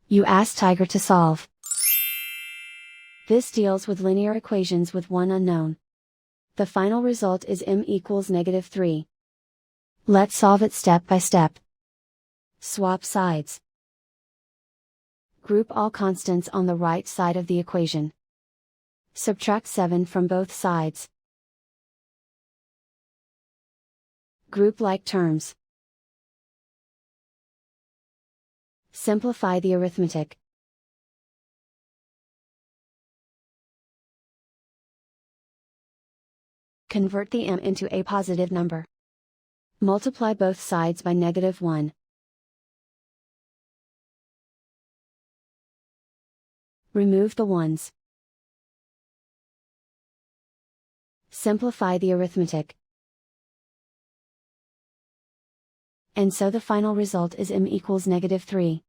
You ask Tiger to solve. This deals with linear equations with one unknown. The final result is m equals -3. Let's solve it step by step. Swap sides. Group all constants on the right side of the equation. Subtract 7 from both sides. Group like terms. Simplify the arithmetic. Convert the m into a positive number. Multiply both sides by -1. Remove the ones. Simplify the arithmetic. And so the final result is m equals -3.